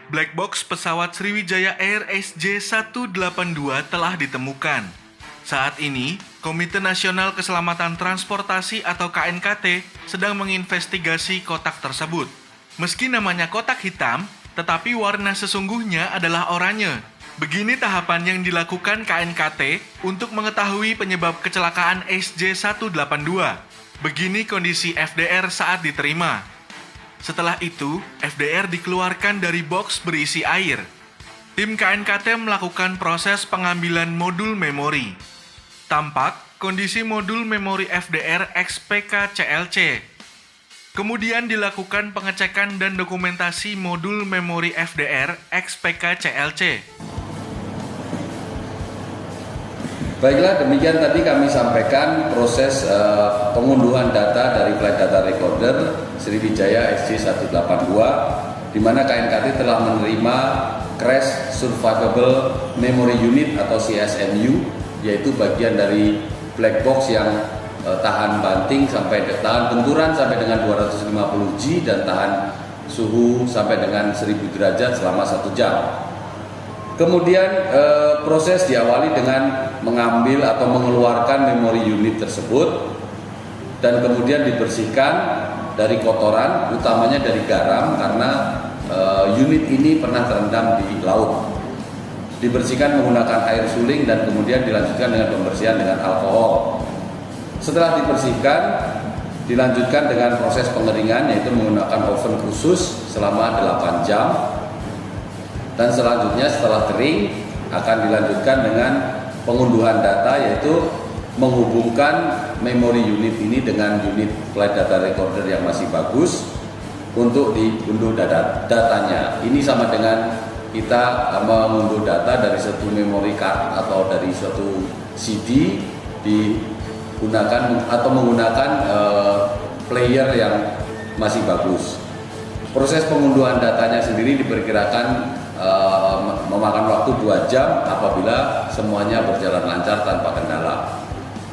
Black box pesawat Sriwijaya Air SJ182 telah ditemukan. Saat ini, Komite Nasional Keselamatan Transportasi atau KNKT sedang menginvestigasi kotak tersebut. Meski namanya kotak hitam, tetapi warna sesungguhnya adalah oranye. Begini tahapan yang dilakukan KNKT untuk mengetahui penyebab kecelakaan SJ182. Begini kondisi FDR saat diterima. Setelah itu, FDR dikeluarkan dari box berisi air. Tim KNKT melakukan proses pengambilan modul memori. Tampak kondisi modul memori FDR XPK CLC. Kemudian dilakukan pengecekan dan dokumentasi modul memori FDR XPK CLC. Baiklah, demikian tadi kami sampaikan proses pengunduhan data dari flight data recorder Sriwijaya SJ182, di mana KNKT telah menerima Crash Survivable Memory Unit atau CSMU, yaitu bagian dari black box yang tahan banting sampai tahan benturan sampai dengan 250 G dan tahan suhu sampai dengan 1000 derajat selama 1 jam. Kemudian proses diawali dengan mengambil atau mengeluarkan memori unit tersebut dan kemudian dibersihkan dari kotoran, utamanya dari garam karena unit ini pernah terendam di laut. Dibersihkan menggunakan air suling dan kemudian dilanjutkan dengan pembersihan dengan alkohol. Setelah dibersihkan, dilanjutkan dengan proses pengeringan yaitu menggunakan oven khusus selama 8 jam. Dan selanjutnya setelah kering akan dilanjutkan dengan pengunduhan data, yaitu menghubungkan memori unit ini dengan unit flight data recorder yang masih bagus untuk diunduh datanya. Ini sama dengan kita mengunduh data dari satu memory card atau dari suatu CD digunakan atau menggunakan player yang masih bagus. Proses pengunduhan datanya sendiri diperkirakan memakan waktu 2 jam apabila semuanya berjalan lancar tanpa kendala.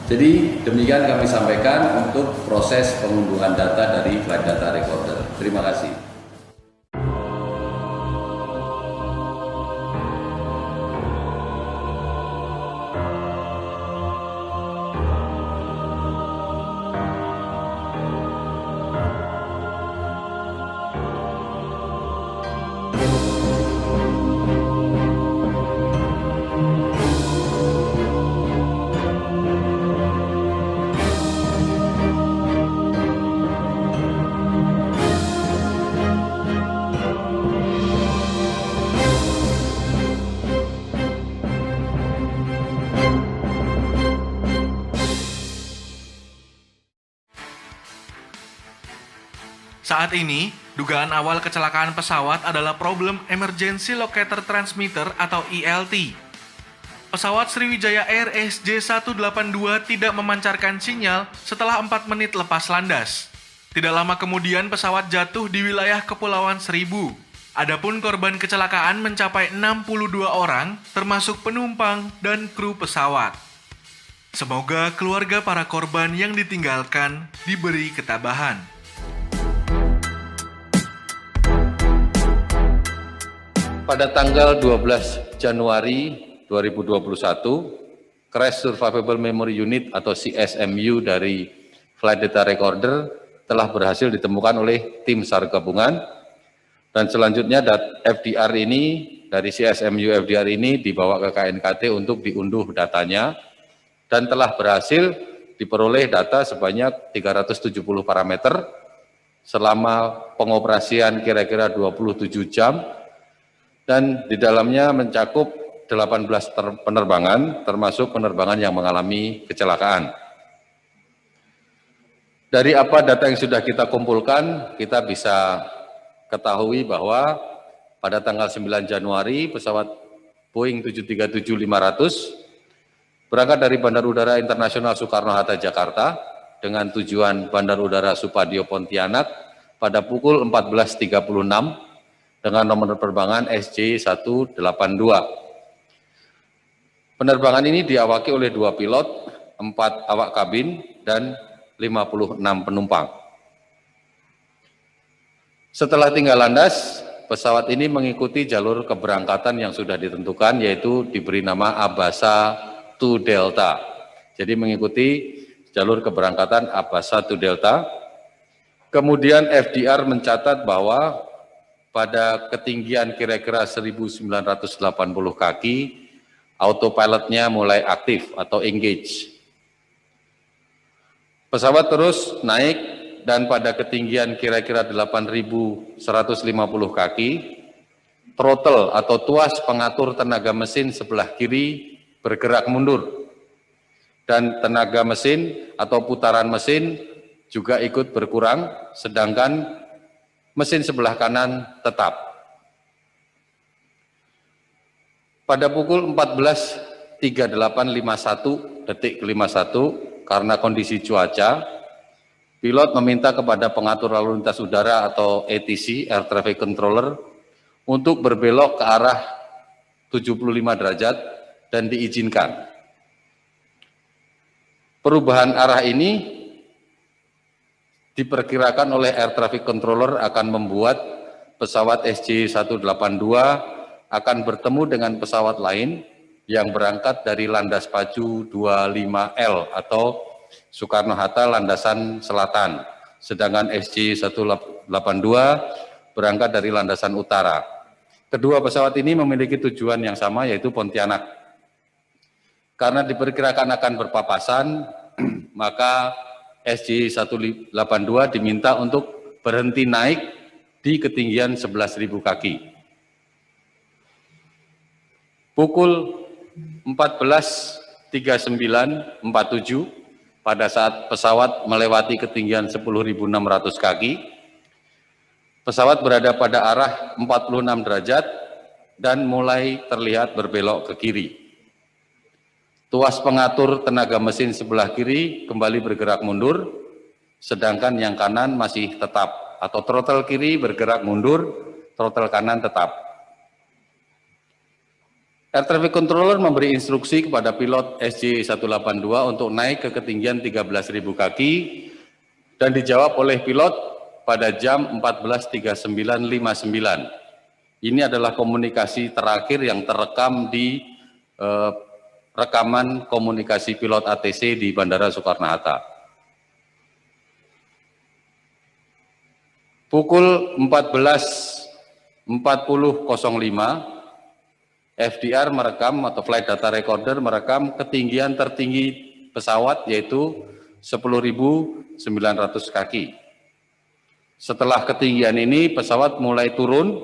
Jadi demikian kami sampaikan untuk proses pengunduhan data dari flight data recorder. Terima kasih. Saat ini, dugaan awal kecelakaan pesawat adalah problem Emergency Locator Transmitter atau ELT. Pesawat Sriwijaya Air SJ182 tidak memancarkan sinyal setelah 4 menit lepas landas. Tidak lama kemudian pesawat jatuh di wilayah Kepulauan Seribu. Adapun korban kecelakaan mencapai 62 orang, termasuk penumpang dan kru pesawat. Semoga keluarga para korban yang ditinggalkan diberi ketabahan. Pada tanggal 12 Januari 2021, Crash Survivable Memory Unit atau CSMU dari Flight Data Recorder telah berhasil ditemukan oleh tim SAR gabungan, dan selanjutnya FDR ini dari CSMU FDR ini dibawa ke KNKT untuk diunduh datanya, dan telah berhasil diperoleh data sebanyak 370 parameter selama pengoperasian kira-kira 27 jam, dan di dalamnya mencakup 18 penerbangan, termasuk penerbangan yang mengalami kecelakaan. Dari apa data yang sudah kita kumpulkan, kita bisa ketahui bahwa pada tanggal 9 Januari pesawat Boeing 737-500 berangkat dari Bandar Udara Internasional Soekarno-Hatta Jakarta dengan tujuan Bandar Udara Supadio Pontianak pada pukul 14.36 dengan nomor penerbangan SJ182. Penerbangan ini diawaki oleh 2 pilot, 4 awak kabin, dan 56 penumpang. Setelah tinggal landas, pesawat ini mengikuti jalur keberangkatan yang sudah ditentukan, yaitu diberi nama Abasa 2 Delta. Jadi mengikuti jalur keberangkatan Abasa 2 Delta. Kemudian FDR mencatat bahwa pada ketinggian kira-kira 1980 kaki, autopilotnya mulai aktif atau engage. Pesawat terus naik dan pada ketinggian kira-kira 8.150 kaki, throttle atau tuas pengatur tenaga mesin sebelah kiri bergerak mundur. Dan tenaga mesin atau putaran mesin juga ikut berkurang, sedangkan mesin sebelah kanan tetap. Pada pukul 14.3851 karena kondisi cuaca, pilot meminta kepada pengatur lalu lintas udara atau ATC, Air Traffic Controller, untuk berbelok ke arah 75 derajat dan diizinkan. Perubahan arah ini diperkirakan oleh Air Traffic Controller akan membuat pesawat SJ182 akan bertemu dengan pesawat lain yang berangkat dari landas pacu 25L atau Soekarno-Hatta landasan selatan, sedangkan SJ182 berangkat dari landasan utara. Kedua pesawat ini memiliki tujuan yang sama, yaitu Pontianak. Karena diperkirakan akan berpapasan, maka SJ182 diminta untuk berhenti naik di ketinggian 11.000 kaki. Pukul 14.3947 pada saat pesawat melewati ketinggian 10.600 kaki, pesawat berada pada arah 46 derajat dan mulai terlihat berbelok ke kiri. Tuas pengatur tenaga mesin sebelah kiri kembali bergerak mundur, sedangkan yang kanan masih tetap, atau throttle kiri bergerak mundur, throttle kanan tetap. Air Traffic Controller memberi instruksi kepada pilot SJ182 untuk naik ke ketinggian 13.000 kaki dan dijawab oleh pilot pada jam 14.3959. Ini adalah komunikasi terakhir yang terekam di rekaman komunikasi pilot ATC di Bandara Soekarno-Hatta. Pukul 14.40.05 FDR merekam atau Flight Data Recorder merekam ketinggian tertinggi pesawat, yaitu 10.900 kaki. Setelah ketinggian ini pesawat mulai turun,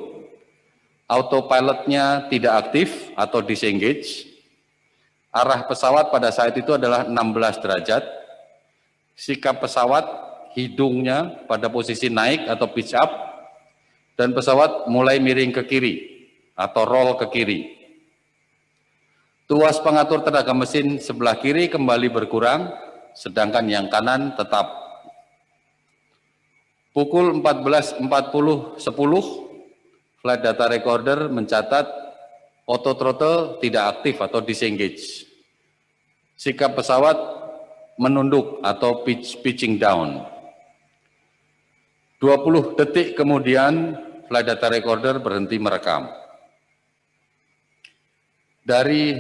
autopilotnya tidak aktif atau disengage. Arah pesawat pada saat itu adalah 16 derajat. Sikap pesawat, hidungnya pada posisi naik atau pitch up, dan pesawat mulai miring ke kiri atau roll ke kiri. Tuas pengatur tenaga mesin sebelah kiri kembali berkurang, sedangkan yang kanan tetap. Pukul 14.40.10, Flight Data Recorder mencatat auto throttle tidak aktif atau disengage. Sikap pesawat menunduk atau pitching down. 20 detik kemudian, Flight Data Recorder berhenti merekam. Dari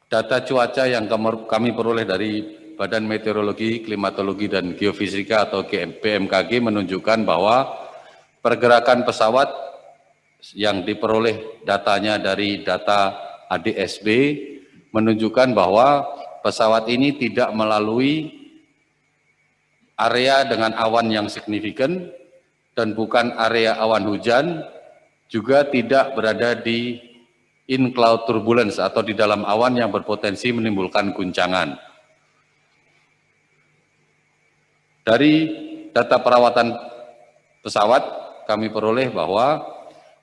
data cuaca yang kami peroleh dari Badan Meteorologi, Klimatologi, dan Geofisika atau BMKG menunjukkan bahwa pergerakan pesawat yang diperoleh datanya dari data ADSB menunjukkan bahwa pesawat ini tidak melalui area dengan awan yang signifikan dan bukan area awan hujan, juga tidak berada di in cloud turbulence atau di dalam awan yang berpotensi menimbulkan guncangan. Dari data perawatan pesawat kami peroleh bahwa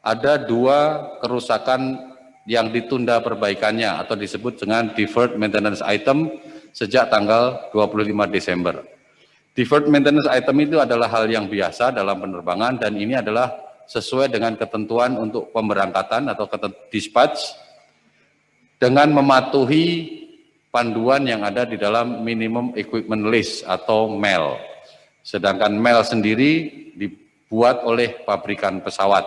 ada 2 kerusakan yang ditunda perbaikannya atau disebut dengan deferred maintenance item sejak tanggal 25 Desember. Deferred maintenance item itu adalah hal yang biasa dalam penerbangan dan ini adalah sesuai dengan ketentuan untuk pemberangkatan atau dispatch dengan mematuhi panduan yang ada di dalam minimum equipment list atau MEL. Sedangkan MEL sendiri dibuat oleh pabrikan pesawat.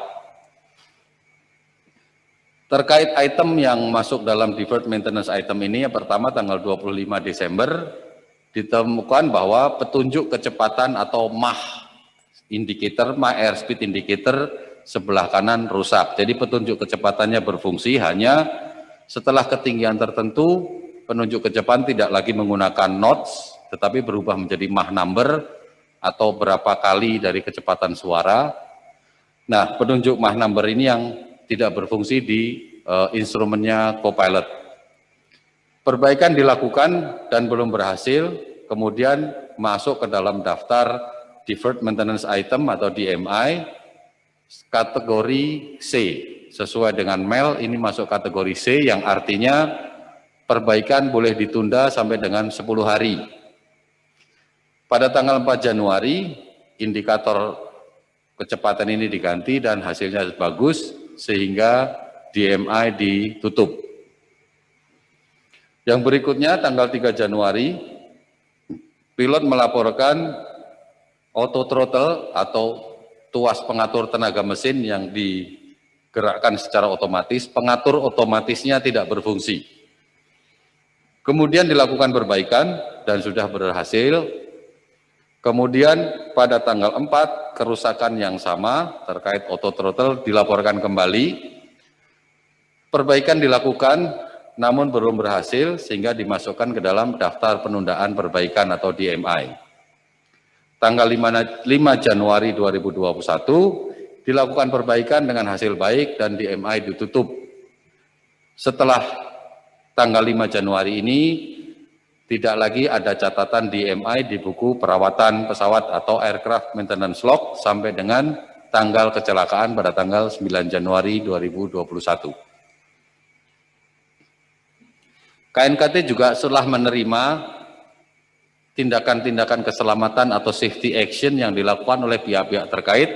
Terkait item yang masuk dalam deferred maintenance item ini, yang pertama tanggal 25 Desember ditemukan bahwa petunjuk kecepatan atau Mach indicator, Mach airspeed indicator sebelah kanan rusak. Jadi petunjuk kecepatannya berfungsi hanya setelah ketinggian tertentu, penunjuk kecepatan tidak lagi menggunakan knots, tetapi berubah menjadi Mach number atau berapa kali dari kecepatan suara. Nah, penunjuk Mach number ini yang tidak berfungsi di instrumennya Copilot. Perbaikan dilakukan dan belum berhasil, kemudian masuk ke dalam daftar Deferred Maintenance Item atau DMI kategori C. Sesuai dengan MEL ini masuk kategori C yang artinya perbaikan boleh ditunda sampai dengan 10 hari. Pada tanggal 4 Januari, indikator kecepatan ini diganti dan hasilnya bagus sehingga DMI ditutup. Yang berikutnya tanggal 3 Januari, pilot melaporkan auto throttle atau tuas pengatur tenaga mesin yang digerakkan secara otomatis, pengatur otomatisnya tidak berfungsi. Kemudian dilakukan perbaikan dan sudah berhasil. Kemudian pada tanggal 4, kerusakan yang sama terkait auto throttle dilaporkan kembali. Perbaikan dilakukan namun belum berhasil sehingga dimasukkan ke dalam daftar penundaan perbaikan atau DMI. Tanggal 5 Januari 2021 dilakukan perbaikan dengan hasil baik dan DMI ditutup. Setelah tanggal 5 Januari ini tidak lagi ada catatan DMI di buku perawatan pesawat atau aircraft maintenance log sampai dengan tanggal kecelakaan pada tanggal 9 Januari 2021. KNKT juga setelah menerima tindakan-tindakan keselamatan atau safety action yang dilakukan oleh pihak-pihak terkait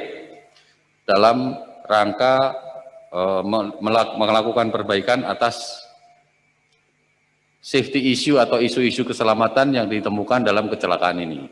dalam rangka melakukan perbaikan atas safety issue atau isu-isu keselamatan yang ditemukan dalam kecelakaan ini.